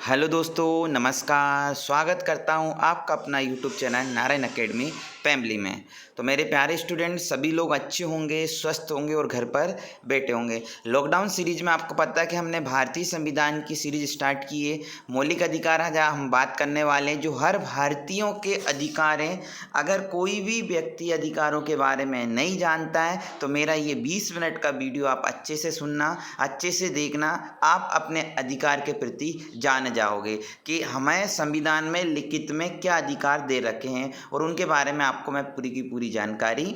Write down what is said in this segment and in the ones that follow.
Hello दोस्तों, नमस्कार। स्वागत करता हूं आपका अपना YouTube channel Narayan academy family में। तो मेरे प्यारे स्टूडेंट सभी लोग अच्छे होंगे, स्वस्थ होंगे और घर पर बैठे होंगे। लॉकडाउन सीरीज में आपको पता है कि हमने भारतीय संविधान की सीरीज स्टार्ट की है। मौलिक अधिकार है जहाँ हम बात करने वाले हैं जो हर भारतीयों के अधिकार हैं। अगर कोई भी व्यक्ति अधिकारों के बारे में नहीं जानता है तो मेरा ये 20 मिनट का वीडियो आप अच्छे से सुनना, अच्छे से देखना। आप अपने अधिकार के प्रति जान जाओगे कि हमें संविधान में लिखित में क्या अधिकार दे रखे हैं और उनके बारे में आपको मैं पूरी की पूरी जानकारी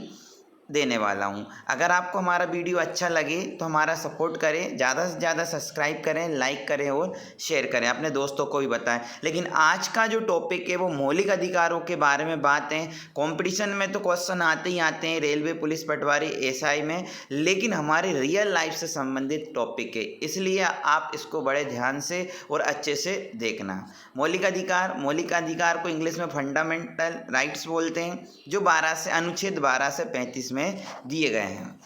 देने वाला हूं। अगर आपको हमारा वीडियो अच्छा लगे तो हमारा सपोर्ट करें, ज़्यादा से ज़्यादा सब्सक्राइब करें, लाइक करें और शेयर करें, अपने दोस्तों को भी बताएं। लेकिन आज का जो टॉपिक है वो मौलिक अधिकारों के बारे में बात है। कंपटीशन में तो क्वेश्चन आते ही आते हैं, रेलवे, पुलिस, पटवारी, एसआई में, लेकिन हमारे रियल लाइफ से संबंधित टॉपिक है, इसलिए आप इसको बड़े ध्यान से और अच्छे से देखना। मौलिक अधिकार को इंग्लिश में फंडामेंटल राइट्स बोलते हैं, जो अनुच्छेद 12 से 35 में दिए गए हैं।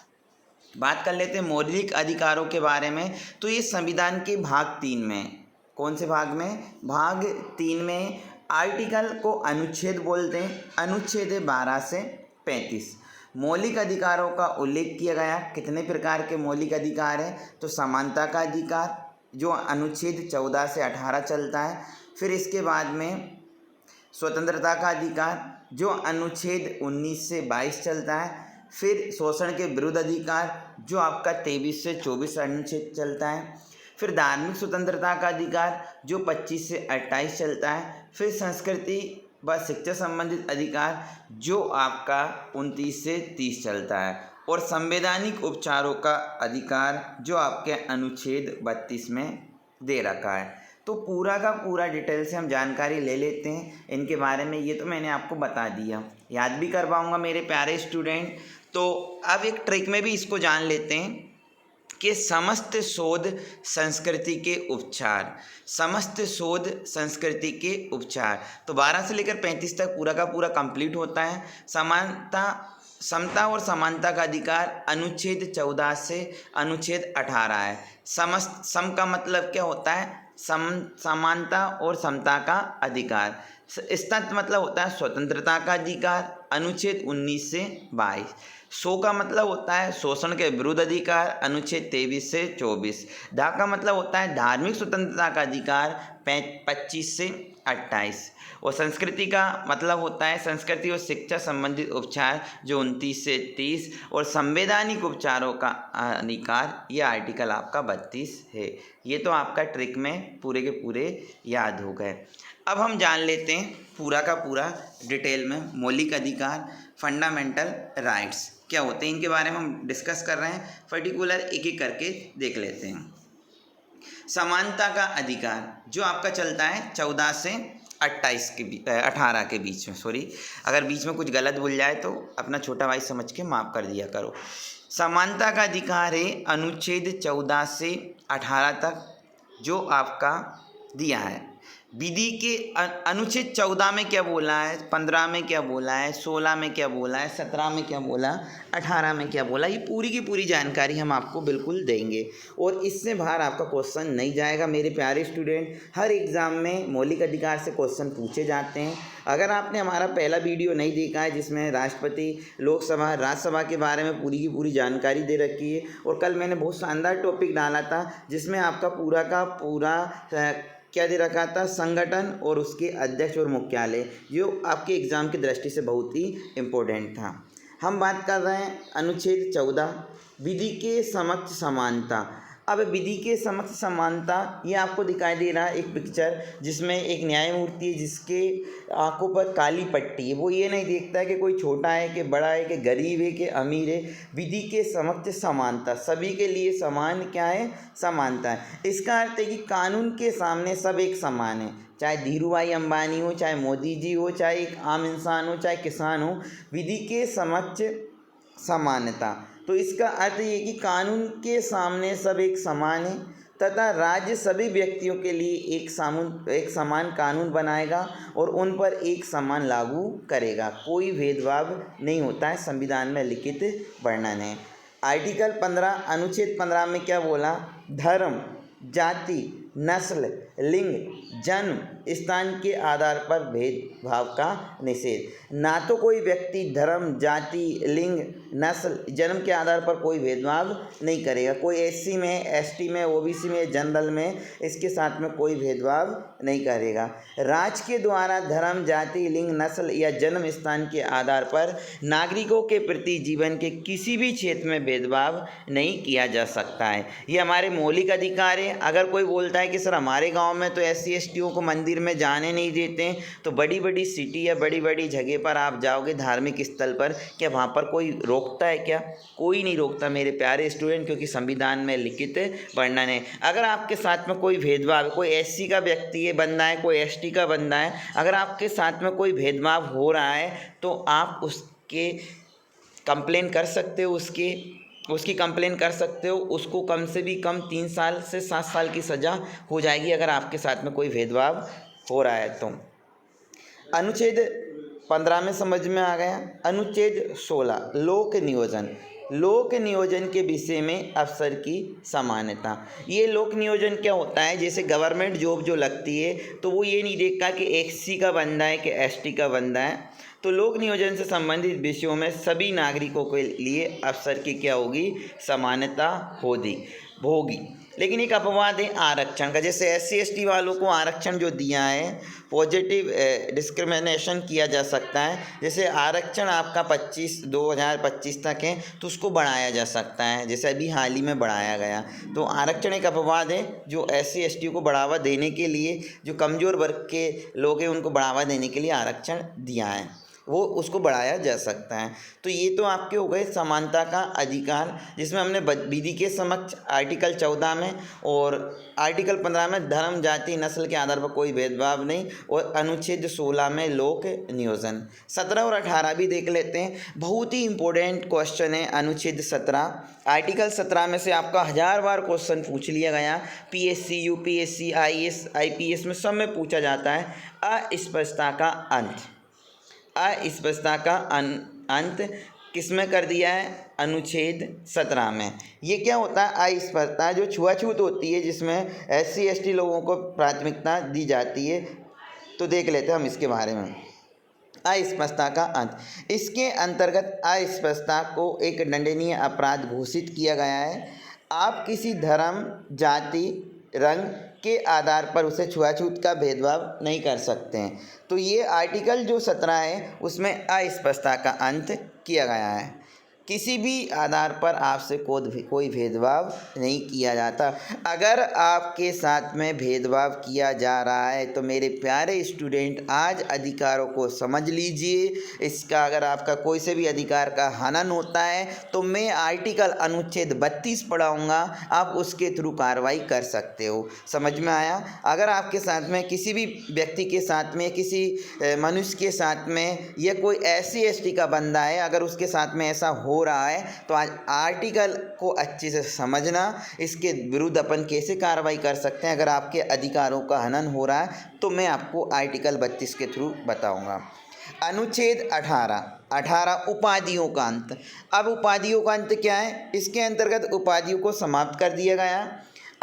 बात कर लेते हैं मौलिक अधिकारों के बारे में। तो ये संविधान के भाग 3 में, कौन से भाग में? भाग 3 में आर्टिकल को अनुच्छेद बोलते हैं। अनुच्छेद 12 से 35 मौलिक अधिकारों का उल्लेख किया गया। कितने प्रकार के मौलिक अधिकार हैं? तो समानता का अधिकार जो अनुच्छेद 14 से 18 चलता है। फिर इसके बाद में स्वतंत्रता का अधिकार जो अनुच्छेद 19 से 22 चलता है। फिर शोषण के विरुद्ध अधिकार जो आपका 23 से 24 अनुच्छेद चलता है। फिर धार्मिक स्वतंत्रता का अधिकार जो 25 से 28 चलता है। फिर संस्कृति व शिक्षा संबंधित अधिकार जो आपका 29 से 30 चलता है। और संवैधानिक उपचारों का अधिकार जो आपके अनुच्छेद 32 में दे रखा है। तो पूरा का पूरा डिटेल से हम जानकारी ले लेते हैं इनके बारे में। ये तो मैंने आपको बता दिया, याद भी करवाऊंगा मेरे प्यारे स्टूडेंट। तो अब एक ट्रिक में भी इसको जान लेते हैं कि समस्त शोध संस्कृति के उपचार, समस्त शोध संस्कृति के उपचार। तो 12 से लेकर 35 तक पूरा का पूरा कंप्लीट होता है। समता और समानता का अधिकार अनुच्छेद 14 से अनुच्छेद 18 है। सम का मतलब क्या होता है? समानता और समता का अधिकार। इसका मतलब होता है स्वतंत्रता का अधिकार, अनुच्छेद 19 से 22। सो का मतलब होता है शोषण के विरुद्ध अधिकार, अनुच्छेद 23 से 24। धा का मतलब होता है धार्मिक स्वतंत्रता का अधिकार, 25 से 28। और संस्कृति का मतलब होता है संस्कृति और शिक्षा संबंधित उपचार जो 29 से 30। और संवैधानिक उपचारों का अधिकार यह आर्टिकल आपका 32 है। ये तो आपका ट्रिक में पूरे के पूरे याद हो गए। अब हम जान लेते हैं पूरा का पूरा डिटेल में मौलिक अधिकार, फंडामेंटल राइट्स क्या होते हैं, इनके बारे में हम डिस्कस कर रहे हैं। पर्टिकुलर एक एक करके देख लेते हैं। समानता का अधिकार जो आपका चलता है 14 से 28 के बीच, 18 के बीच में। सॉरी, अगर बीच में कुछ गलत बोल जाए तो अपना छोटा भाई समझ के माफ़ कर दिया करो। समानता का अधिकार है अनुच्छेद 14 से 18 तक जो आपका दिया है। विधि के अनुच्छेद 14 में क्या बोला है, 15 में क्या बोला है, 16 में क्या बोला है, 17 में क्या बोला, 18 में क्या बोला, ये पूरी की पूरी जानकारी हम आपको बिल्कुल देंगे और इससे बाहर आपका क्वेश्चन नहीं जाएगा मेरे प्यारे स्टूडेंट। हर एग्ज़ाम में मौलिक अधिकार से क्वेश्चन पूछे जाते हैं। अगर आपने हमारा पहला वीडियो नहीं देखा है जिसमें राष्ट्रपति, लोकसभा, राज्यसभा के बारे में पूरी की पूरी जानकारी दे रखी है, और कल मैंने बहुत शानदार टॉपिक डाला था जिसमें आपका पूरा का पूरा क्या दे रखा था, संगठन और उसके अध्यक्ष और मुख्यालय, जो आपके एग्ज़ाम की दृष्टि से बहुत ही इम्पोर्टेंट था। हम बात कर रहे हैं अनुच्छेद 14 विधि के समक्ष समानता। अब विधि के समक्ष समानता ये आपको दिखाई दे रहा है एक पिक्चर जिसमें एक न्यायमूर्ति है जिसके आंखों पर काली पट्टी है। वो ये नहीं देखता है कि कोई छोटा है कि बड़ा है कि गरीब है कि अमीर है। विधि के समक्ष समानता, सभी के लिए समान क्या है? समानता है। इसका अर्थ है कि कानून के सामने सब एक समान है, चाहे धीरू भाई अंबानी हो, चाहे मोदी जी हो, चाहे एक आम इंसान हो, चाहे किसान हो। विधि के समक्ष समानता, तो इसका अर्थ ये कि कानून के सामने सब एक समान है तथा राज्य सभी व्यक्तियों के लिए एक समान कानून बनाएगा और उन पर एक समान लागू करेगा। कोई भेदभाव नहीं होता है, संविधान में लिखित वर्णन है। आर्टिकल 15 अनुच्छेद 15 में क्या बोला? धर्म, जाति, नस्ल, लिंग, जन्म स्थान के आधार पर भेदभाव का निषेध। ना तो कोई व्यक्ति धर्म, जाति, लिंग, नस्ल, जन्म के आधार पर कोई भेदभाव नहीं करेगा। कोई एससी में, एसटी में, ओबीसी में, जनरल में इसके साथ में कोई भेदभाव नहीं करेगा। राज्य के द्वारा धर्म, जाति, लिंग, नस्ल या जन्म स्थान के आधार पर नागरिकों के प्रति जीवन के किसी भी क्षेत्र में भेदभाव नहीं किया जा सकता है। ये हमारे मौलिक अधिकार है। अगर कोई बोलता है कि सर हमारे गांव में तो एससी एसटीओं को मंदिर में जाने नहीं देते हैं, तो बड़ी बड़ी सिटी या बड़ी बड़ी जगह पर आप जाओगे धार्मिक स्थल पर, क्या वहाँ पर कोई रोकता है? क्या कोई नहीं रोकता मेरे प्यारे स्टूडेंट, क्योंकि संविधान में लिखित वर्णन है। अगर आपके साथ में कोई भेदभाव, कोई एससी का व्यक्ति है बंदा है, कोई एसटी का बंदा है, अगर आपके साथ में कोई भेदभाव हो रहा है तो आप उसके कंप्लेन कर सकते हो, उसकी कंप्लेन कर सकते हो। उसको कम से भी कम 3 साल से 7 साल की सज़ा हो जाएगी अगर आपके साथ में कोई भेदभाव हो रहा है तो। अनुच्छेद 15 में समझ में आ गया। अनुच्छेद 16 लोक नियोजन। लोक नियोजन के विषय में अफसर की समानता। ये लोक नियोजन क्या होता है? जैसे गवर्नमेंट जॉब जो लगती है तो वो ये नहीं देखता कि एससी का बंदा है कि एसटी का बंदा है। तो लोक नियोजन से संबंधित विषयों में सभी नागरिकों के लिए अफसर की क्या होगी? समानता होगी। लेकिन एक अपवाद है आरक्षण का। जैसे एससी एसटी वालों को आरक्षण जो दिया है, पॉजिटिव डिस्क्रिमिनेशन किया जा सकता है। जैसे आरक्षण आपका 2025 तक है तो उसको बढ़ाया जा सकता है, जैसे अभी हाल ही में बढ़ाया गया। तो आरक्षण एक अपवाद है जो एससी एसटी को बढ़ावा देने के लिए, जो कमज़ोर वर्ग के लोग हैं उनको बढ़ावा देने के लिए आरक्षण दिया है, वो उसको बढ़ाया जा सकता है। तो ये तो आपके हो गए समानता का अधिकार, जिसमें हमने विधि के समक्ष आर्टिकल 14 में और आर्टिकल 15 में धर्म, जाति, नस्ल के आधार पर कोई भेदभाव नहीं, और अनुच्छेद 16 में लोक नियोजन। 17 और 18 भी देख लेते हैं। बहुत ही इंपॉर्टेंट क्वेश्चन है अनुच्छेद 17। आर्टिकल 17 में से आपका 1000 बार क्वेश्चन पूछ लिया गया। पीएससी, यूपीएससी, आईएएस, आईपीएस में सब में पूछा जाता है। अस्पष्टता का अंत। अस्पष्टता का अंत किस में कर दिया है? अनुच्छेद 17 में। ये क्या होता है? अस्पष्टता जो छुआछूत होती है, जिसमें एससी एसटी लोगों को प्राथमिकता दी जाती है। तो देख लेते हैं हम इसके बारे में। अस्पष्टता का अंत, इसके अंतर्गत अस्पष्टता को एक दंडनीय अपराध घोषित किया गया है। आप किसी धर्म, जाति, रंग के आधार पर उसे छुआछूत का भेदभाव नहीं कर सकते हैं। तो ये आर्टिकल जो 17 है उसमें अस्पष्टता का अंत किया गया है। किसी भी आधार पर आपसे कोई भेदभाव नहीं किया जाता। अगर आपके साथ में भेदभाव किया जा रहा है तो मेरे प्यारे स्टूडेंट आज अधिकारों को समझ लीजिए। इसका अगर आपका कोई से भी अधिकार का हनन होता है तो मैं आर्टिकल अनुच्छेद 32 पढ़ाऊँगा, आप उसके थ्रू कार्रवाई कर सकते हो। समझ में आया? अगर आपके साथ में किसी भी व्यक्ति के साथ में, किसी मनुष्य के साथ में, या कोई एससी एसटी का बंदा है, अगर उसके साथ में ऐसा हो रहा है तो आज आर्टिकल को अच्छे से समझना, इसके विरुद्ध अपन कैसे कार्रवाई कर सकते हैं। अगर आपके अधिकारों का हनन हो रहा है तो मैं आपको आर्टिकल 32 के थ्रू बताऊंगा। अनुच्छेद 18 उपाधियों का अंत। अब उपाधियों का अंत क्या है? इसके अंतर्गत उपाधियों को समाप्त कर दिया गया।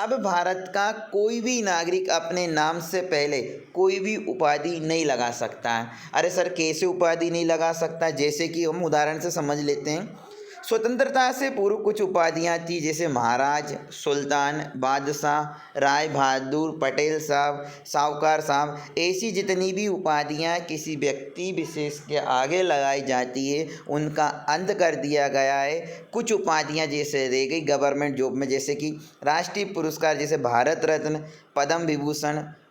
अब भारत का कोई भी नागरिक अपने नाम से पहले कोई भी उपाधि नहीं लगा सकता है। अरे सर कैसे उपाधि नहीं लगा सकता? जैसे कि हम उदाहरण से समझ लेते हैं। स्वतंत्रता से पूर्व कुछ उपाधियाँ थी, जैसे महाराज, सुल्तान, बादशाह, राय बहादुर, पटेल साहब, साहूकार साहब। ऐसी जितनी भी उपाधियाँ किसी व्यक्ति विशेष के आगे लगाई जाती है उनका अंत कर दिया गया है। कुछ उपाधियाँ जैसे रह गई गवर्नमेंट जॉब में, जैसे कि राष्ट्रीय पुरस्कार जैसे भारत रत्न,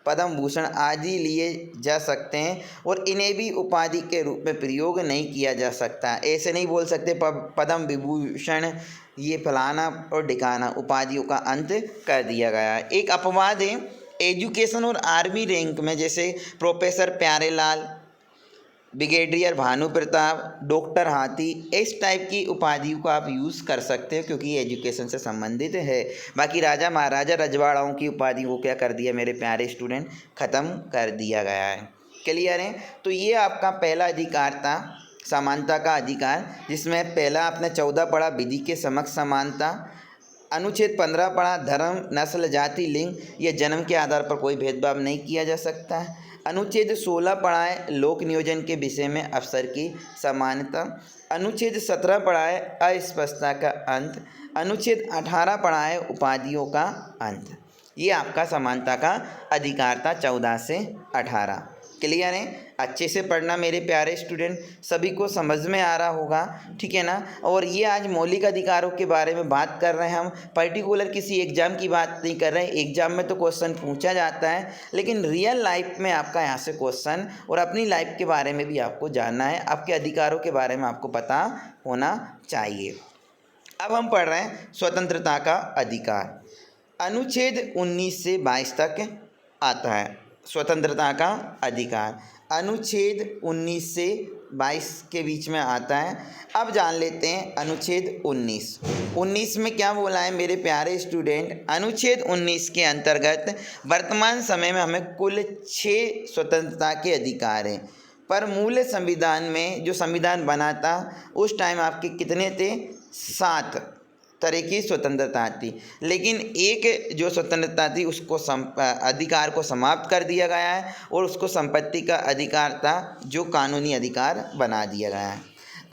पद्म भूषण आदि लिए जा सकते हैं, और इन्हें भी उपाधि के रूप में प्रयोग नहीं किया जा सकता। ऐसे नहीं बोल सकते पद्म विभूषण ये फलाना और ढिकाना। उपाधियों का अंत कर दिया गया है। एक अपवाद है एजुकेशन और आर्मी रैंक में, जैसे professor Pyarelal, brigadier Bhanu Pratap, doctor हाथी, इस टाइप की उपाधियों को आप यूज़ कर सकते हो क्योंकि ये एजुकेशन से संबंधित है। बाकी राजा महाराजा रजवाड़ाओं की उपाधि को क्या कर दिया मेरे प्यारे स्टूडेंट? ख़त्म कर दिया गया है। क्लियर है? तो ये आपका पहला अधिकार था, समानता का अधिकार, जिसमें पहला आपने 14 पढ़ा विधि के समक्ष समानता, अनुच्छेद 15 पढ़ा, धर्म, नस्ल, जाति, लिंग या जन्म के आधार पर कोई भेदभाव नहीं किया जा सकता है। अनुच्छेद 16 पढ़ा है, लोक नियोजन के विषय में अवसर की समानता। अनुच्छेद 17 पढ़ा है, अस्पृश्यता का अंत। अनुच्छेद 18 पढ़ा है, उपाधियों का अंत। ये आपका समानता का अधिकार था 14 से 18। क्लियर है? अच्छे से पढ़ना मेरे प्यारे स्टूडेंट, सभी को समझ में आ रहा होगा, ठीक है ना। और ये आज मौलिक अधिकारों के बारे में बात कर रहे हैं हम, पर्टिकुलर किसी एग्ज़ाम की बात नहीं कर रहे हैं। एग्ज़ाम में तो क्वेश्चन पूछा जाता है, लेकिन रियल लाइफ में आपका यहाँ से क्वेश्चन और अपनी लाइफ के बारे में भी आपको जानना है, आपके अधिकारों के बारे में आपको पता होना चाहिए। अब हम पढ़ रहे हैं स्वतंत्रता का अधिकार। अनुच्छेद 19 से 22 तक आता है स्वतंत्रता का अधिकार। अनुच्छेद 19 से 22 के बीच में आता है। अब जान लेते हैं अनुच्छेद 19 में क्या बोला है मेरे प्यारे स्टूडेंट। अनुच्छेद 19 के अंतर्गत वर्तमान समय में हमें कुल 6 स्वतंत्रता के अधिकार हैं, पर मूल संविधान में जो संविधान बना था उस टाइम आपके कितने थे? 7 तरह की स्वतंत्रता थी, लेकिन एक जो स्वतंत्रता थी उसको अधिकार को समाप्त कर दिया गया है और उसको संपत्ति का अधिकार था जो कानूनी अधिकार बना दिया गया है।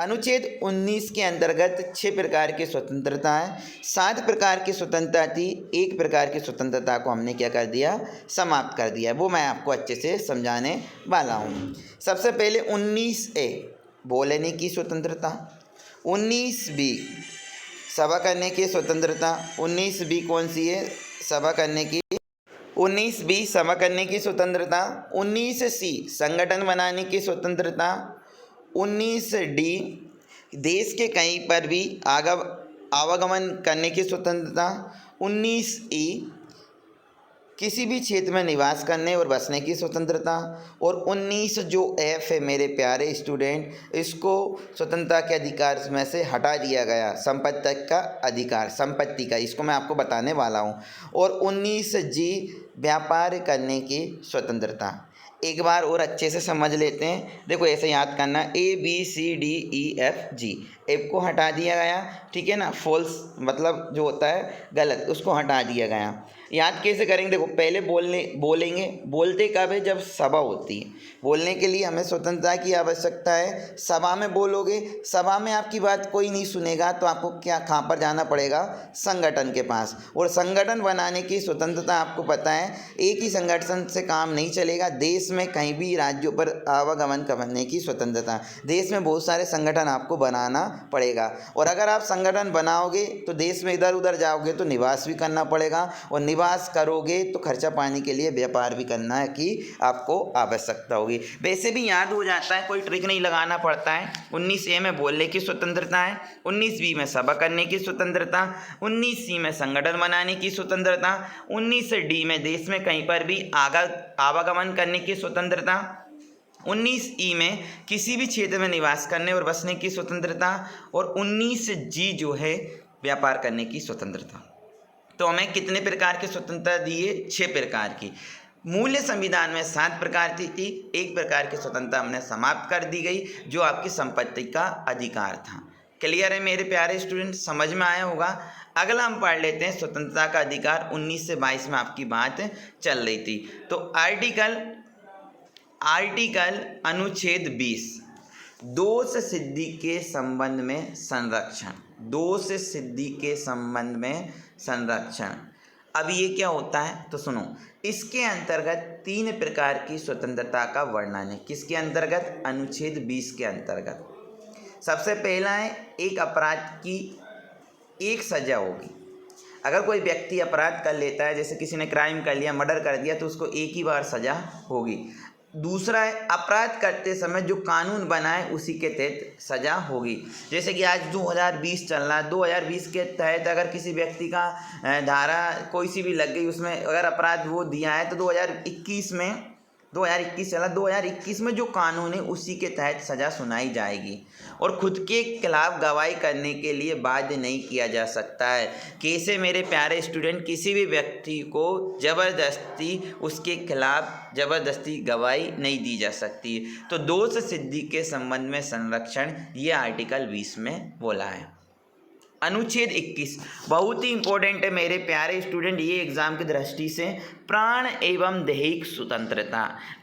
अनुच्छेद 19 के अंतर्गत 6 प्रकार की स्वतंत्रता है। 7 प्रकार की स्वतंत्रता थी, 1 प्रकार की स्वतंत्रता को हमने क्या कर दिया? समाप्त कर दिया। वो मैं आपको अच्छे से समझाने वाला हूँ। सबसे पहले 19A बोलने की स्वतंत्रता, 19B सभा करने की स्वतंत्रता। 19B कौन सी है? सभा करने की। 19B सभा करने की स्वतंत्रता। 19C संगठन बनाने की स्वतंत्रता। 19D देश के कहीं पर भी आवागमन करने की स्वतंत्रता। 19E किसी भी क्षेत्र में निवास करने और बसने की स्वतंत्रता। और 19 जो F है मेरे प्यारे स्टूडेंट, इसको स्वतंत्रता के अधिकार में से हटा दिया गया, संपत्ति का अधिकार, संपत्ति का, इसको मैं आपको बताने वाला हूँ। और 19G व्यापार करने की स्वतंत्रता। एक बार और अच्छे से समझ लेते हैं। देखो ऐसे याद करना, ABCDEFG एफ को हटा दिया गया, ठीक है ना। फॉल्स मतलब जो होता है गलत, उसको हटा दिया गया। याद कैसे करेंगे? देखो पहले बोलेंगे, बोलते कब है? जब सभा होती है। बोलने के लिए हमें स्वतंत्रता की आवश्यकता है। सभा में बोलोगे, सभा में आपकी बात कोई नहीं सुनेगा, तो आपको कहाँ पर जाना पड़ेगा? संगठन के पास। और संगठन बनाने की स्वतंत्रता आपको पता है, एक ही संगठन से काम नहीं चलेगा। देश में कहीं भी राज्यों पर आवागमन करने की स्वतंत्रता। देश में बहुत सारे संगठन आपको बनाना पड़ेगा, और अगर आप संगठन बनाओगे तो देश में इधर उधर जाओगे तो निवास भी करना पड़ेगा, और निवास करोगे तो खर्चा पानी के लिए व्यापार भी करना की आपको आवश्यकता होगी। वैसे भी याद हो जाता है, कोई ट्रिक नहीं लगाना पड़ता है। 19A में बोलने की स्वतंत्रता है, 19B में सभा करने की स्वतंत्रता, 19C में संगठन बनाने की स्वतंत्रता, 19D में देश में कहीं पर भी आवागमन करने की स्वतंत्रता, 19E में किसी भी क्षेत्र में निवास करने और बसने की स्वतंत्रता, और 19G जो है व्यापार करने की स्वतंत्रता। तो हमें कितने प्रकार की स्वतंत्रता दी है? 6 प्रकार की। मूल संविधान में 7 प्रकार थी, 1 प्रकार की स्वतंत्रता हमने समाप्त कर दी गई, जो आपकी संपत्ति का अधिकार था। क्लियर है मेरे प्यारे स्टूडेंट? समझ में आया होगा। अगला हम पढ़ लेते हैं स्वतंत्रता का अधिकार। 19 से 22 में आपकी बात चल रही थी। तो आर्टिकल अनुच्छेद 20 दोष सिद्धि के संबंध में संरक्षण। दोष सिद्धि के संबंध में संरक्षण। अब ये क्या होता है? तो सुनो, इसके अंतर्गत 3 प्रकार की स्वतंत्रता का वर्णन है। किसके अंतर्गत? अनुच्छेद 20 के अंतर्गत। सबसे पहला है, एक अपराध की एक सजा होगी। अगर कोई व्यक्ति अपराध कर लेता है, जैसे किसी ने क्राइम कर लिया, मर्डर कर दिया, तो उसको एक ही बार सजा होगी। दूसरा है, अपराध करते समय जो कानून बना है उसी के तहत सजा होगी। जैसे कि आज 2020 चल रहा है, 2020 के तहत अगर किसी व्यक्ति का धारा कोई सी भी लग गई, उसमें अगर अपराध वो दिया है, तो 2021 चला, 2021 में जो कानून है उसी के तहत सज़ा सुनाई जाएगी। और खुद के खिलाफ गवाही करने के लिए बाध्य नहीं किया जा सकता है। कैसे मेरे प्यारे स्टूडेंट? किसी भी व्यक्ति को ज़बरदस्ती उसके खिलाफ ज़बरदस्ती गवाही नहीं दी जा सकती। तो दोष सिद्धि के संबंध में संरक्षण ये आर्टिकल 20 में बोला है। अनुच्छेद 21 बहुत ही इंपॉर्टेंट है मेरे प्यारे स्टूडेंट, ये एग्जाम की दृष्टि से। प्राण एवं दैहिक स्वतंत्रता।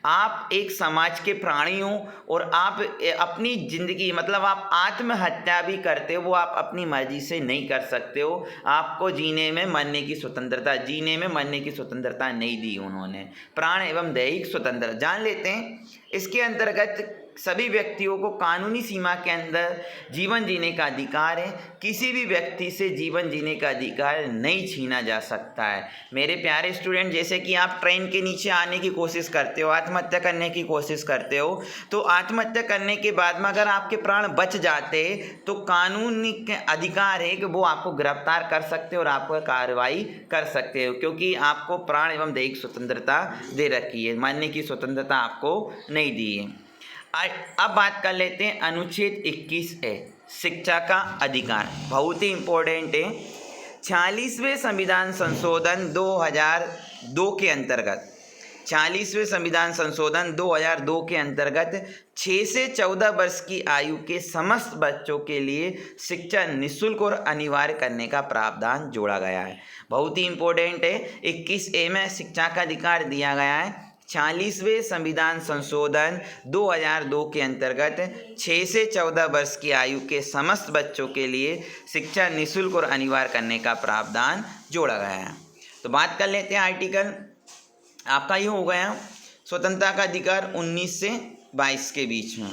आप एक समाज के प्राणी हो और आप अपनी जिंदगी मतलब आप आत्महत्या भी करते हो, वो आप अपनी मर्जी से नहीं कर सकते हो। आपको जीने में मरने की स्वतंत्रता, जीने में मरने की स्वतंत्रता नहीं दी उन्होंने। प्राण एवं दैहिक स्वतंत्रता जान लेते हैं। इसके अंतर्गत सभी व्यक्तियों को कानूनी सीमा के अंदर जीवन जीने का अधिकार है। किसी भी व्यक्ति से जीवन जीने का अधिकार नहीं छीना जा सकता है। मेरे प्यारे स्टूडेंट, जैसे कि आप ट्रेन के नीचे आने की कोशिश करते हो, आत्महत्या करने की कोशिश करते हो, तो आत्महत्या करने के बाद में अगर आपके प्राण बच जाते तो कानूनी के अधिकार है कि वो आपको गिरफ्तार कर सकते हो और आपको कार्रवाई कर सकते हो, क्योंकि आपको प्राण एवं दैहिक स्वतंत्रता दे रखी है, मानने की स्वतंत्रता आपको नहीं दी है। अब बात कर लेते हैं अनुच्छेद 21A, शिक्षा का अधिकार। बहुत ही इम्पोर्टेंट है। 46वें संविधान संशोधन 2002 के अंतर्गत 46वें संविधान संशोधन 2002 के अंतर्गत 6 से 14 वर्ष की आयु के समस्त बच्चों के लिए शिक्षा निःशुल्क और अनिवार्य करने का प्रावधान जोड़ा गया है। बहुत ही इम्पोर्टेंट है। 21A में शिक्षा का अधिकार दिया गया है। 46वें संविधान संशोधन 2002 के अंतर्गत 6 से 14 वर्ष की आयु के समस्त बच्चों के लिए शिक्षा निःशुल्क और अनिवार्य करने का प्रावधान जोड़ा गया है। तो बात कर लेते हैं आर्टिकल आपका ये हो गया स्वतंत्रता का अधिकार 19 से 22 के बीच में।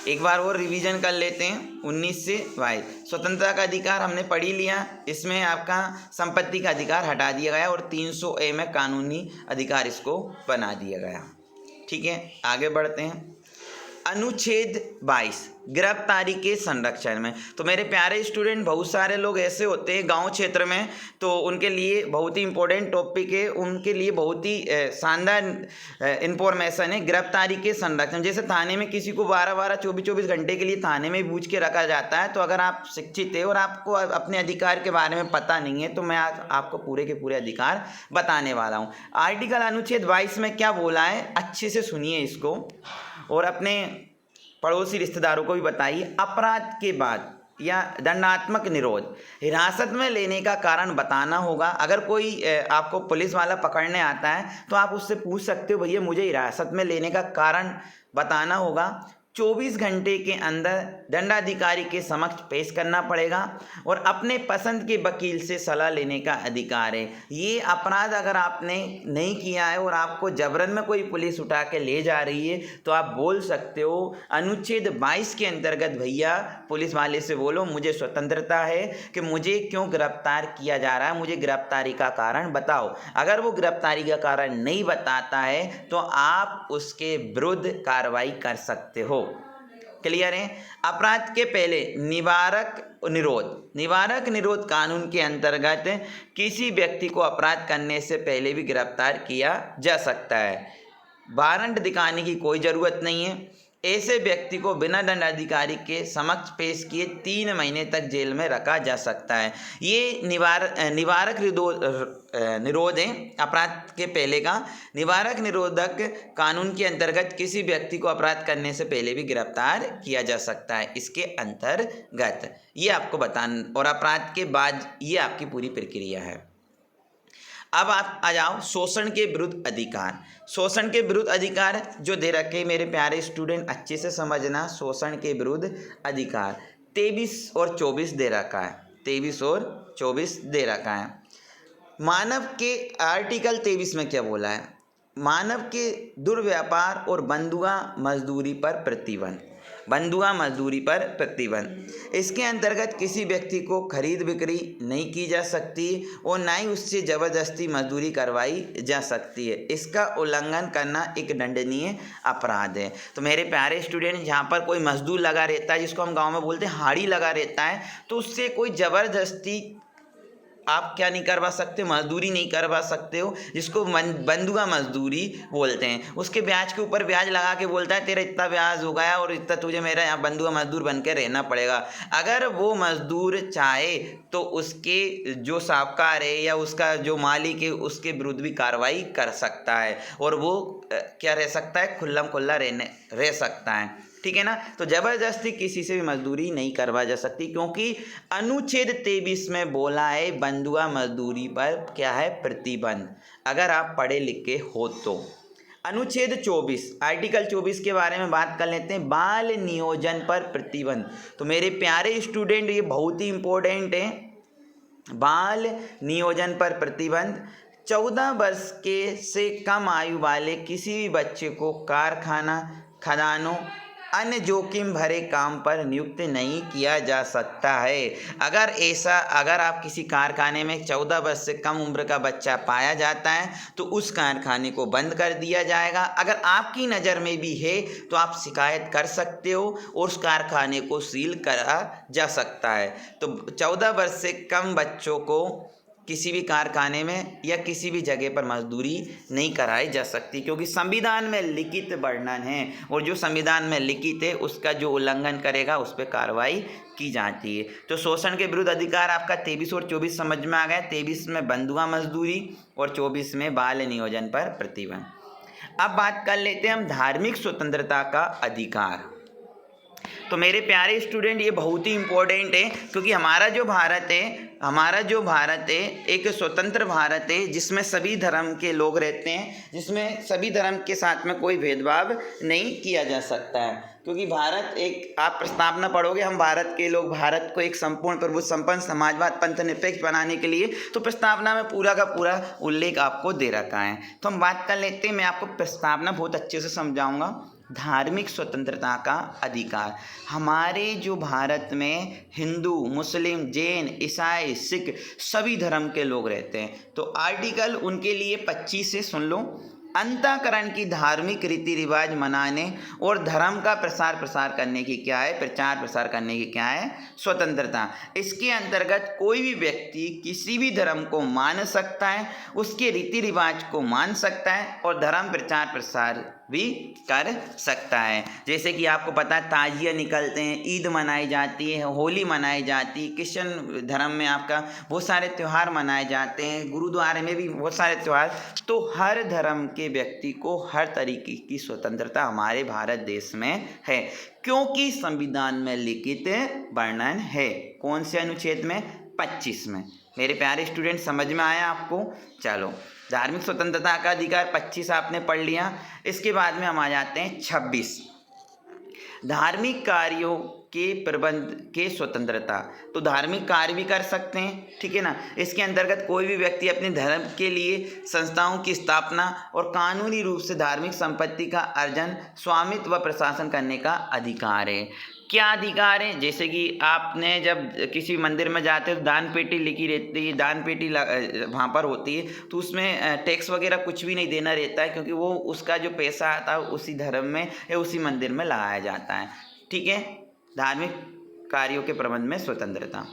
एक बार और रिवीजन कर लेते हैं। 19 से 22 स्वतंत्रता का अधिकार हमने पढ़ ही लिया। इसमें आपका संपत्ति का अधिकार हटा दिया गया और 300A में कानूनी अधिकार इसको बना दिया गया। ठीक है, आगे बढ़ते हैं। अनुच्छेद 22 गिरफ्तारी के संरक्षण में। तो मेरे प्यारे स्टूडेंट, बहुत सारे लोग ऐसे होते हैं गांव क्षेत्र में, तो उनके लिए बहुत ही इंपॉर्टेंट टॉपिक है, उनके लिए बहुत ही शानदार इंफॉर्मेशन है। गिरफ्तारी के संरक्षण, जैसे थाने में किसी को 12-12 24-24 घंटे के लिए थाने में बूझ के रखा जाता है। तो अगर आप शिक्षित है और आपको अपने अधिकार के बारे में पता नहीं है, तो मैं आज आपको पूरे के पूरे अधिकार बताने वाला हूँ। आर्टिकल अनुच्छेद 22 में क्या बोला है, अच्छे से सुनिए इसको और अपने पड़ोसी रिश्तेदारों को भी बताइए। अपराध के बाद या दंडात्मक निरोध, हिरासत में लेने का कारण बताना होगा। अगर कोई आपको पुलिस वाला पकड़ने आता है तो आप उससे पूछ सकते हो, भैया मुझे हिरासत में लेने का कारण बताना होगा। 24 घंटे के अंदर दंडाधिकारी के समक्ष पेश करना पड़ेगा और अपने पसंद के वकील से सलाह लेने का अधिकार है। ये अपराध अगर आपने नहीं किया है और आपको जबरन में कोई पुलिस उठा के ले जा रही है तो आप बोल सकते हो अनुच्छेद 22 के अंतर्गत, भैया पुलिस वाले से बोलो मुझे स्वतंत्रता है कि मुझे क्यों गिरफ्तार किया जा रहा है, मुझे गिरफ्तारी का कारण बताओ। अगर वो गिरफ्तारी का कारण नहीं बताता है तो आप उसके विरुद्ध कार्रवाई कर सकते हो। क्लियर है। अपराध के पहले निवारक निरोध कानून के अंतर्गत किसी व्यक्ति को अपराध करने से पहले भी गिरफ्तार किया जा सकता है। वारंट दिखाने की कोई ज़रूरत नहीं है। ऐसे व्यक्ति को बिना दंडाधिकारी के समक्ष पेश किए 3 महीने तक जेल में रखा जा सकता है। ये निवारक निरोध है। अपराध के पहले का निवारक निरोधक कानून के अंतर्गत किसी व्यक्ति को अपराध करने से पहले भी गिरफ्तार किया जा सकता है। इसके अंतर्गत ये आपको बताना, और अपराध के बाद ये आपकी पूरी प्रक्रिया है। अब आप आ जाओ शोषण के विरुद्ध अधिकार। शोषण के विरुद्ध अधिकार जो दे रखे मेरे प्यारे स्टूडेंट, अच्छे से समझना। शोषण के विरुद्ध अधिकार 23 और 24 दे रखा है। 23 और 24 दे रखा है। मानव के आर्टिकल 23 में क्या बोला है, मानव के दुर्व्यापार और बंधुआ मजदूरी पर प्रतिबंध। बंधुआ मजदूरी पर प्रतिबंध, इसके अंतर्गत किसी व्यक्ति को खरीद बिक्री नहीं की जा सकती और ना ही उससे ज़बरदस्ती मजदूरी करवाई जा सकती है। इसका उल्लंघन करना एक दंडनीय अपराध है। तो मेरे प्यारे स्टूडेंट, जहाँ पर कोई मजदूर लगा रहता है, जिसको हम गांव में बोलते हैं हाड़ी लगा रहता है, तो उससे कोई ज़बरदस्ती आप क्या नहीं करवा सकते, मजदूरी नहीं करवा सकते हो, जिसको बंधुआ मजदूरी बोलते हैं। उसके ब्याज के ऊपर ब्याज लगा के बोलता है तेरा इतना ब्याज हो गया और इतना तुझे मेरा यहाँ बंधुआ मजदूर बन के रहना पड़ेगा। अगर वो मजदूर चाहे तो उसके जो साहूकार है या उसका जो मालिक है उसके विरुद्ध भी कार्रवाई कर सकता है और वो क्या रह सकता है, खुल्लम खुल्ला रह सकता है। ठीक है ना। तो जबरदस्ती किसी से भी मजदूरी नहीं करवा जा सकती, क्योंकि अनुच्छेद 23 में बोला है बंधुआ मजदूरी पर क्या है, प्रतिबंध, अगर आप पढ़े लिखे हो तो। अनुच्छेद 24, आर्टिकल 24 के बारे में बात कर लेते हैं, बाल नियोजन पर प्रतिबंध। तो मेरे प्यारे स्टूडेंट, ये बहुत ही इंपॉर्टेंट है। बाल नियोजन पर प्रतिबंध, 14 वर्ष के से कम आयु वाले किसी भी बच्चे को कारखाना, खदानों, अन्य जोखिम भरे काम पर नियुक्त नहीं किया जा सकता है। अगर आप किसी कारखाने में 14 वर्ष से कम उम्र का बच्चा पाया जाता है तो उस कारखाने को बंद कर दिया जाएगा। अगर आपकी नज़र में भी है तो आप शिकायत कर सकते हो और उस कारखाने को सील करा जा सकता है। तो 14 वर्ष से कम बच्चों को किसी भी कारखाने में या किसी भी जगह पर मजदूरी नहीं कराई जा सकती, क्योंकि संविधान में लिखित वर्णन है और जो संविधान में लिखित है उसका जो उल्लंघन करेगा उस पर कार्रवाई की जाती है। तो शोषण के विरुद्ध अधिकार आपका 23 और 24 समझ में आ गया। 23 में बंधुआ मजदूरी और 24 में बाल नियोजन पर प्रतिबंध। अब बात कर लेते हैं हम धार्मिक स्वतंत्रता का अधिकार। तो मेरे प्यारे स्टूडेंट, ये बहुत ही इम्पोर्टेंट है, क्योंकि हमारा जो भारत है एक स्वतंत्र भारत है जिसमें सभी धर्म के लोग रहते हैं, जिसमें सभी धर्म के साथ में कोई भेदभाव नहीं किया जा सकता है। क्योंकि भारत एक, आप प्रस्तावना पढ़ोगे, हम भारत के लोग भारत को एक संपूर्ण प्रभुत्व संपन्न समाजवाद पंथ निरपेक्ष बनाने के लिए, तो प्रस्तावना में पूरा का पूरा उल्लेख आपको दे रखा है। तो हम बात कर लेते हैं, मैं आपको प्रस्तावना बहुत अच्छे से समझाऊंगा। धार्मिक स्वतंत्रता का अधिकार, हमारे जो भारत में हिंदू, मुस्लिम, जैन, ईसाई, सिख सभी धर्म के लोग रहते हैं। तो आर्टिकल उनके लिए 25 से सुन लो, अंतःकरण की धार्मिक रीति रिवाज मनाने और धर्म का प्रसार करने की क्या है, प्रचार प्रसार करने की क्या है, स्वतंत्रता। इसके अंतर्गत कोई भी व्यक्ति किसी भी धर्म को मान सकता है, उसके रीति रिवाज को मान सकता है और धर्म प्रचार प्रसार भी कर सकता है। जैसे कि आपको पता है ताजिया निकलते हैं, ईद मनाई जाती है, होली मनाई जाती है, क्रिश्चियन धर्म में आपका बहुत सारे त्यौहार मनाए जाते हैं, गुरुद्वारे में भी बहुत सारे त्यौहार। तो हर धर्म के व्यक्ति को हर तरीके की स्वतंत्रता हमारे भारत देश में है, क्योंकि संविधान में लिखित वर्णन है। कौन से अनुच्छेद में? 25 में। मेरे प्यारे स्टूडेंट, समझ में आया आपको? चलो, धार्मिक स्वतंत्रता का अधिकार 25 आपने पढ़ लिया। इसके बाद में हम आ जाते हैं 26, धार्मिक कार्यों के प्रबंध के स्वतंत्रता। तो धार्मिक कार्य भी कर सकते हैं, ठीक है ना। इसके अंतर्गत कोई भी व्यक्ति अपने धर्म के लिए संस्थाओं की स्थापना और कानूनी रूप से धार्मिक संपत्ति का अर्जन, स्वामित्व व प्रशासन करने का अधिकार है। क्या अधिकार है? जैसे कि आपने जब किसी मंदिर में जाते हो तो दान पेटी लिखी रहती है, दान पेटी वहाँ पर होती है, तो उसमें टैक्स वगैरह कुछ भी नहीं देना रहता है, क्योंकि वो उसका जो पैसा आता है उसी धर्म में या उसी मंदिर में लगाया जाता है, ठीक है। धार्मिक कार्यों के प्रबंध में स्वतंत्रता।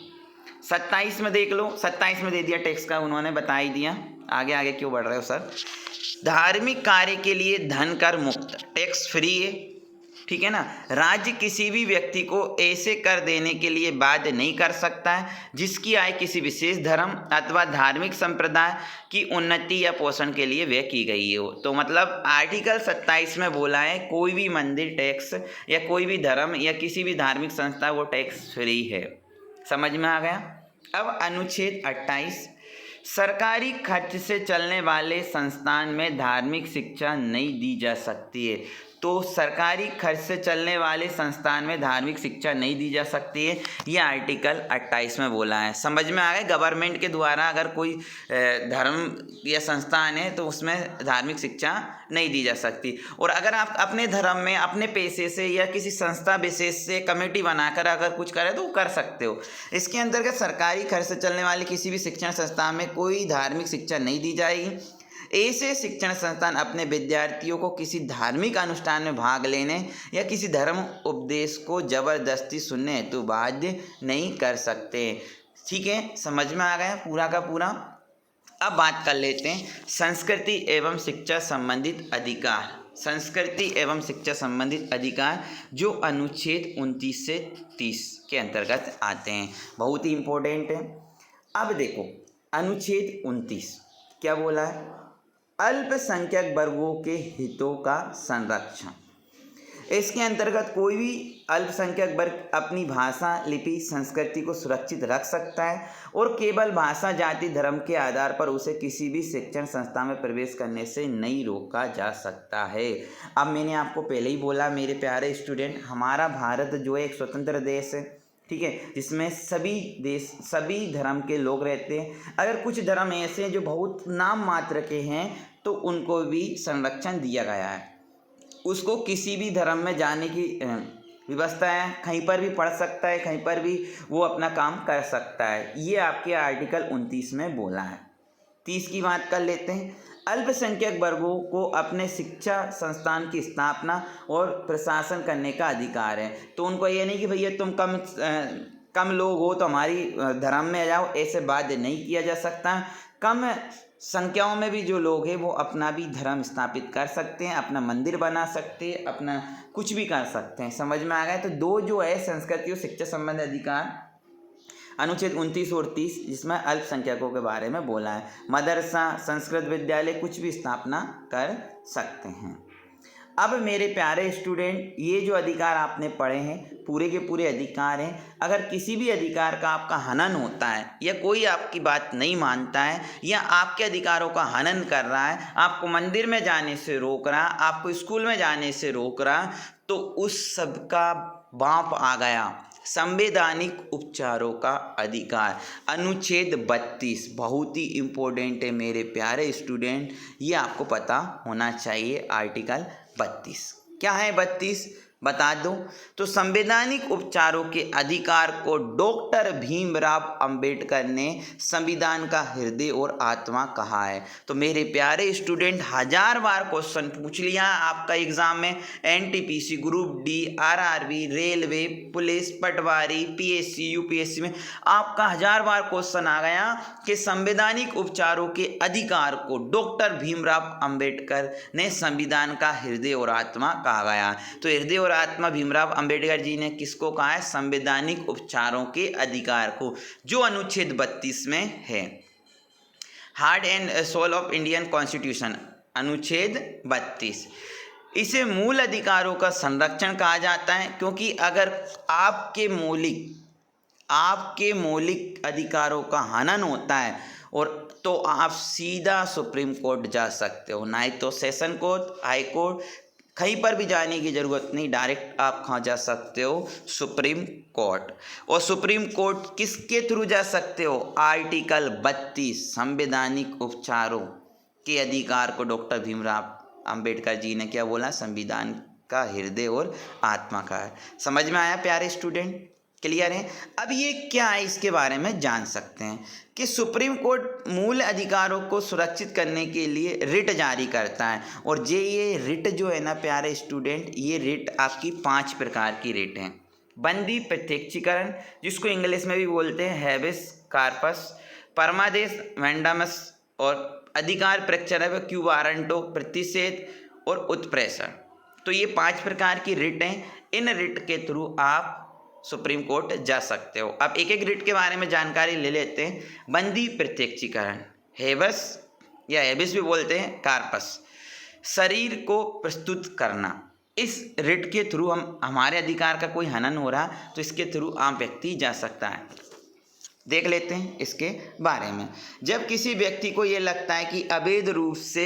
27 में देख लो, 27 में दे दिया टैक्स का, उन्होंने बता ही दिया। आगे क्यों बढ़ रहे हो सर? धार्मिक कार्य के लिए धन कर मुक्त, टैक्स फ्री है, ठीक है ना। राज्य किसी भी व्यक्ति को ऐसे कर देने के लिए बाध्य नहीं कर सकता है जिसकी आय किसी विशेष धर्म अथवा धार्मिक संप्रदाय की उन्नति या पोषण के लिए व्यय की गई हो। तो मतलब आर्टिकल 27 में बोला है कोई भी मंदिर टैक्स या कोई भी धर्म या किसी भी धार्मिक संस्था वो टैक्स फ्री है। समझ में आ गया? अब अनुच्छेद 28, सरकारी खर्च से चलने वाले संस्थान में धार्मिक शिक्षा नहीं दी जा सकती है। तो सरकारी खर्च से चलने वाले संस्थान में धार्मिक शिक्षा नहीं दी जा सकती है, यह आर्टिकल 28 में बोला है। समझ में आ गया? गवर्नमेंट के द्वारा अगर कोई धर्म या संस्थान है तो उसमें धार्मिक शिक्षा नहीं दी जा सकती। और अगर आप अपने धर्म में अपने पैसे से या किसी संस्था विशेष से कमेटी बनाकर अगर कुछ करें तो कर सकते हो। इसके अंतर्गत सरकारी खर्च से चलने वाली किसी भी शिक्षण संस्थान में कोई धार्मिक शिक्षा नहीं दी जाएगी। ऐसे शिक्षण संस्थान अपने विद्यार्थियों को किसी धार्मिक अनुष्ठान में भाग लेने या किसी धर्म उपदेश को जबरदस्ती सुनने हेतु बाध्य नहीं कर सकते, ठीक है। समझ में आ गया पूरा का पूरा? अब बात कर लेते हैं संस्कृति एवं शिक्षा संबंधित अधिकार। संस्कृति एवं शिक्षा संबंधित अधिकार जो अनुच्छेद 29 से 30 के अंतर्गत आते हैं, बहुत ही इम्पोर्टेंट है। अब देखो अनुच्छेद 29 क्या बोला है? अल्पसंख्यक वर्गों के हितों का संरक्षण। इसके अंतर्गत कोई भी अल्पसंख्यक वर्ग अपनी भाषा, लिपि, संस्कृति को सुरक्षित रख सकता है और केवल भाषा, जाति, धर्म के आधार पर उसे किसी भी शिक्षण संस्था में प्रवेश करने से नहीं रोका जा सकता है। अब मैंने आपको पहले ही बोला मेरे प्यारे स्टूडेंट, हमारा भारत जो है एक स्वतंत्र देश है, ठीक है, जिसमें सभी धर्म के लोग रहते हैं। अगर कुछ धर्म ऐसे हैं जो बहुत नाम मात्र के हैं तो उनको भी संरक्षण दिया गया है। उसको किसी भी धर्म में जाने की व्यवस्था है, कहीं पर भी पढ़ सकता है, कहीं पर भी वो अपना काम कर सकता है। ये आपके आर्टिकल 29 में बोला है। 30 की बात कर लेते हैं। अल्पसंख्यक वर्गों को अपने शिक्षा संस्थान की स्थापना और प्रशासन करने का अधिकार है। तो उनको ये नहीं कि भैया तुम कम लोग हो तो हमारी धर्म में आ जाओ, ऐसे बाध्य नहीं किया जा सकता। कम संख्याओं में भी जो लोग हैं वो अपना भी धर्म स्थापित कर सकते हैं, अपना मंदिर बना सकते हैं, अपना कुछ भी कर सकते हैं। समझ में आ गया? तो दो जो है संस्कृति और शिक्षा संबंधी अधिकार, अनुच्छेद 29 और 30, जिसमें अल्पसंख्यकों के बारे में बोला है। मदरसा, संस्कृत विद्यालय कुछ भी स्थापना कर सकते हैं। अब मेरे प्यारे स्टूडेंट, ये जो अधिकार आपने पढ़े हैं पूरे के पूरे अधिकार हैं। अगर किसी भी अधिकार का आपका हनन होता है या कोई आपकी बात नहीं मानता है या आपके अधिकारों का हनन कर रहा है, आपको मंदिर में जाने से रोक रहा, आपको स्कूल में जाने से रोक रहा, तो उस सब का बाप आ गया संवैधानिक उपचारों का अधिकार, अनुच्छेद 32। बहुत ही इम्पोर्टेंट है मेरे प्यारे स्टूडेंट, ये आपको पता होना चाहिए। आर्टिकल 32 क्या है? 32 बता दो। तो संवैधानिक उपचारों के अधिकार को डॉक्टर भीमराव अंबेडकर ने संविधान का हृदय और आत्मा कहा है। तो मेरे प्यारे स्टूडेंट, 1000 बार क्वेश्चन पूछ लिया आपका एग्जाम में, NTPC, group D, RRB, railway, police, patwari, PSC, UPSC में आपका 1000 बार क्वेश्चन आ गया कि संवैधानिक उपचारों के अधिकार को डॉक्टर भीमराव अंबेडकर ने संविधान का हृदय और आत्मा कहा गया। तो हृदय और आत्मा भीमराव अंबेडकर जी ने किसको कहा है? संवैधानिक उपचारों के अधिकार को, जो अनुच्छेद 32 में है। Heart and soul of Indian constitution, अनुच्छेद 32। इसे मूल अधिकारों का संरक्षण कहा जाता है, क्योंकि अगर आपके मौलिक अधिकारों का हनन होता है और तो आप सीधा सुप्रीम कोर्ट जा सकते हो, ना ही तो सेशन कोर्ट, हाई कोर्ट, कहीं पर भी जाने की ज़रूरत नहीं, डायरेक्ट आप कहाँ जा सकते हो? Supreme court. और सुप्रीम कोर्ट किसके थ्रू जा सकते हो? आर्टिकल 32, संवैधानिक उपचारों के अधिकार को डॉक्टर भीमराव अंबेडकर जी ने क्या बोला? संविधान का हृदय और आत्मा का है। समझ में आया प्यारे स्टूडेंट? क्लियर है? अब ये क्या है, इसके बारे में जान सकते हैं कि सुप्रीम कोर्ट मूल अधिकारों को सुरक्षित करने के लिए रिट जारी करता है। और ये रिट जो है ना प्यारे स्टूडेंट, ये रिट आपकी 5 प्रकार की रिट हैं। बंदी प्रत्यक्षीकरण, जिसको इंग्लिश में भी बोलते हैं हैबिस कार्पस, परमादेश वेंडामस, और अधिकार प्रक्षरण क्यू वारंटो, प्रतिषेध और उत्प्रेषण। तो ये 5 प्रकार की रिट हैं। इन रिट के थ्रू आप सुप्रीम कोर्ट जा सकते हो। अब एक एक रिट के बारे में जानकारी ले लेते हैं। बंदी प्रत्यक्षीकरण, हेबस या हेबिस भी बोलते हैं, कार्पस, शरीर को प्रस्तुत करना। इस रिट के थ्रू हमारे अधिकार का कोई हनन हो रहा तो इसके थ्रू आम व्यक्ति जा सकता है। देख लेते हैं इसके बारे में। जब किसी व्यक्ति को ये लगता है कि अवैध रूप से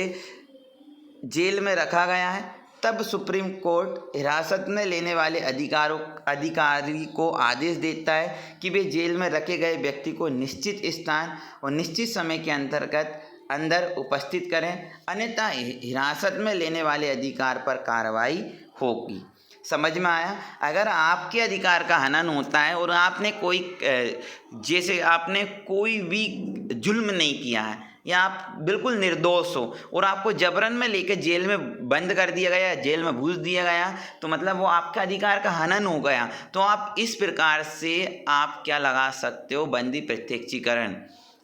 जेल में रखा गया है, तब सुप्रीम कोर्ट हिरासत में लेने वाले अधिकारी को आदेश देता है कि वे जेल में रखे गए व्यक्ति को निश्चित स्थान और निश्चित समय के अंदर उपस्थित करें, अन्यथा हिरासत में लेने वाले अधिकार पर कार्रवाई होगी। समझ में आया? अगर आपके अधिकार का हनन होता है और आपने कोई भी जुल्म नहीं किया है या आप बिल्कुल निर्दोष हो और आपको जबरन में लेकर जेल में बंद कर दिया गया, जेल में भूस दिया गया, तो मतलब वो आपका अधिकार का हनन हो गया। तो आप इस प्रकार से आप क्या लगा सकते हो? बंदी प्रत्यक्षीकरण,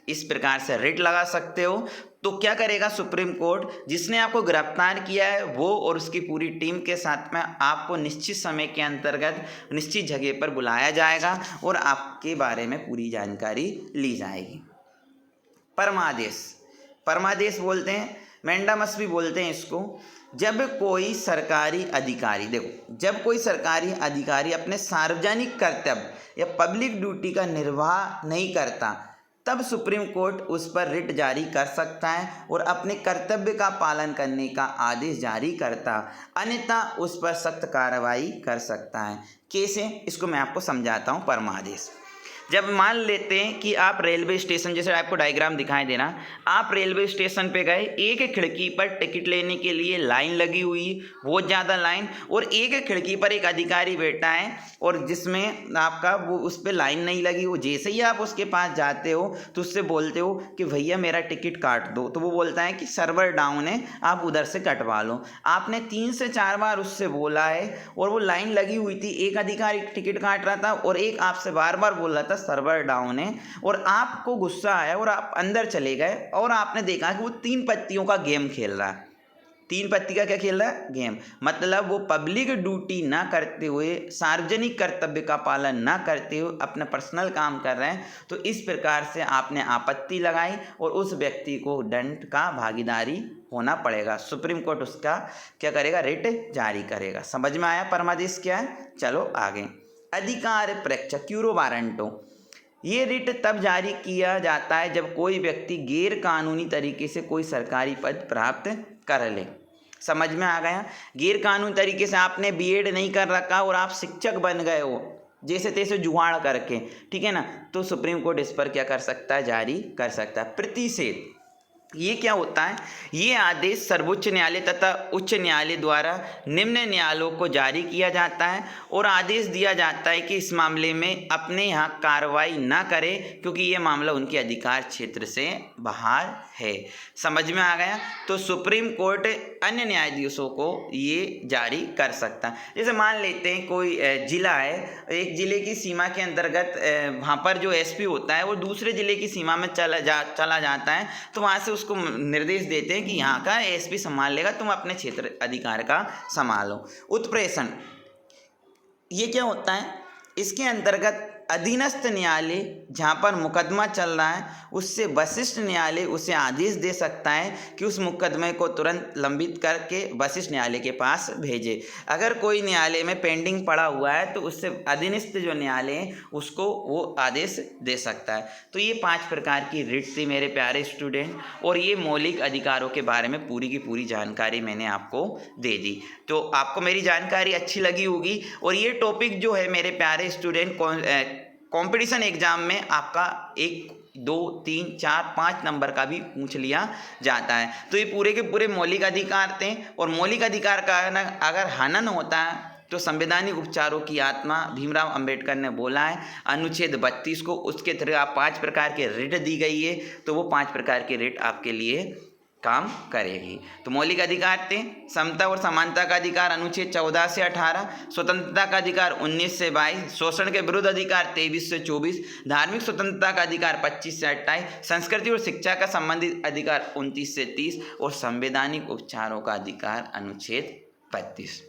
इस प्रकार से रिट लगा सकते हो। तो क्या करेगा सुप्रीम कोर्ट? जिसने आपको गिरफ्तार किया है वो और उसकी पूरी टीम के साथ में आपको निश्चित समय के अंतर्गत निश्चित जगह पर बुलाया जाएगा और आपके बारे में पूरी जानकारी ली जाएगी। परमादेश बोलते हैं, मैंडामस भी बोलते हैं इसको। जब कोई सरकारी अधिकारी, देखो, जब कोई सरकारी अधिकारी अपने सार्वजनिक कर्तव्य या पब्लिक ड्यूटी का निर्वाह नहीं करता, तब सुप्रीम कोर्ट उस पर रिट जारी कर सकता है और अपने कर्तव्य का पालन करने का आदेश जारी करता, अन्यथा उस पर सख्त कार्रवाई कर सकता है। कैसे, इसको मैं आपको समझाता हूँ। परमादेश, जब मान लेते हैं कि आप रेलवे स्टेशन, जैसे आपको डायग्राम दिखाई दे रहा, आप रेलवे स्टेशन पे गए, एक खिड़की पर टिकट लेने के लिए लाइन लगी हुई, बहुत ज़्यादा लाइन, और एक खिड़की पर एक अधिकारी बैठा है और जिसमें आपका वो उस पर लाइन नहीं लगी हो। जैसे ही आप उसके पास जाते हो तो उससे बोलते हो कि भैया मेरा टिकट काट दो, तो वो बोलता है कि सर्वर डाउन है, आप उधर से कटवा लो। आपने 3 से 4 बार उससे बोला है और वो लाइन लगी हुई थी, एक अधिकारी टिकट काट रहा था और एक आपसे बार बार बोल रहा था सर्वर डाउन है, और आपको गुस्सा आया और आप अंदर चले गए और आपने देखा कि वो 3 पत्तियों का गेम खेल रहा है। 3 पत्ती का क्या खेल रहा है? गेम। मतलब वो पब्लिक ड्यूटी ना करते हुए, सार्वजनिक कर्तव्य का पालन ना करते हुए अपना पर्सनल काम कर रहे हैं। तो इस प्रकार से आपने आपत्ति लगाई और उस व्यक्ति को दंड का भागीदारी होना पड़ेगा। सुप्रीम कोर्ट उसका क्या करेगा? रिट जारी करेगा। समझ में आया परमादेश क्या है? चलो आगे। अधिकार परीक्षा क्यूरो वारंटो, ये रिट तब जारी किया जाता है जब कोई व्यक्ति गैर कानूनी तरीके से कोई सरकारी पद प्राप्त कर ले। समझ में आ गया? गैर कानूनी तरीके से आपने बीएड नहीं कर रखा और आप शिक्षक बन गए हो जैसे तैसे जुगाड़ करके, ठीक है ना, तो सुप्रीम कोर्ट इस पर क्या कर सकता है? जारी कर सकता है। प्रतिषेध, ये क्या होता है? ये आदेश सर्वोच्च न्यायालय तथा उच्च न्यायालय द्वारा निम्न न्यायालयों को जारी किया जाता है और आदेश दिया जाता है कि इस मामले में अपने यहाँ कार्रवाई ना करें क्योंकि ये मामला उनके अधिकार क्षेत्र से बाहर है। समझ में आ गया? तो सुप्रीम कोर्ट अन्य न्यायाधीशों को ये जारी कर सकता है। जैसे मान लेते हैं कोई जिला है, एक जिले की सीमा के अंतर्गत वहाँ पर जो एसपी होता है वो दूसरे जिले की सीमा में चला जाता है, तो वहाँ से उसको निर्देश देते हैं कि यहाँ का एसपी संभाल लेगा, तुम अपने क्षेत्र अधिकार का संभालो। उत्प्रेषण, ये क्या होता है? इसके अंतर्गत अधीनस्थ न्यायालय जहाँ पर मुकदमा चल रहा है उससे वरिष्ठ न्यायालय उसे आदेश दे सकता है कि उस मुकदमे को तुरंत लंबित करके वरिष्ठ न्यायालय के पास भेजे। अगर कोई न्यायालय में पेंडिंग पड़ा हुआ है तो उससे अधीनस्थ जो न्यायालय है उसको वो आदेश दे सकता है। तो ये 5 प्रकार की रिट थी मेरे प्यारे स्टूडेंट, और ये मौलिक अधिकारों के बारे में पूरी की पूरी जानकारी मैंने आपको दे दी। तो आपको मेरी जानकारी अच्छी लगी होगी, और ये टॉपिक जो है मेरे प्यारे स्टूडेंट कंपटीशन एग्जाम में आपका 1, 2, 3, 4, 5 नंबर का भी पूछ लिया जाता है। तो ये पूरे के पूरे मौलिक अधिकार थे, और मौलिक अधिकार का अगर हनन होता है तो संवैधानिक उपचारों की आत्मा भीमराव अंबेडकर ने बोला है अनुच्छेद 32 को, उसके थ्रू आप 5 प्रकार के रिट दी गई है, तो वो 5 प्रकार के रिट आपके लिए काम करेगी। तो मौलिक अधिकार थे समता और समानता का अधिकार अनुच्छेद 14 से 18, स्वतंत्रता का अधिकार 19 से 22, शोषण के विरुद्ध अधिकार 23 से 24, धार्मिक स्वतंत्रता का अधिकार 25 से 28, संस्कृति और शिक्षा का संबंधित अधिकार 29 से 30, और संवैधानिक उपचारों का अधिकार अनुच्छेद 32।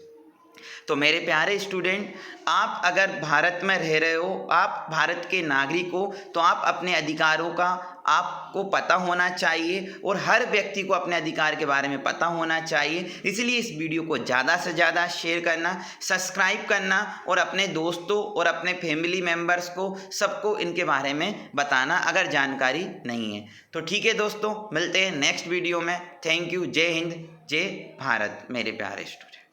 तो मेरे प्यारे स्टूडेंट, आप अगर भारत में रह रहे हो, आप भारत के नागरिक हो, तो आप अपने अधिकारों का आपको पता होना चाहिए, और हर व्यक्ति को अपने अधिकार के बारे में पता होना चाहिए। इसलिए इस वीडियो को ज़्यादा से ज़्यादा शेयर करना, सब्सक्राइब करना, और अपने दोस्तों और अपने फैमिली मेम्बर्स को सबको इनके बारे में बताना अगर जानकारी नहीं है। तो ठीक है दोस्तों, मिलते हैं नेक्स्ट वीडियो में। Thank you. जय हिंद, जय भारत मेरे प्यारे स्टूडेंट।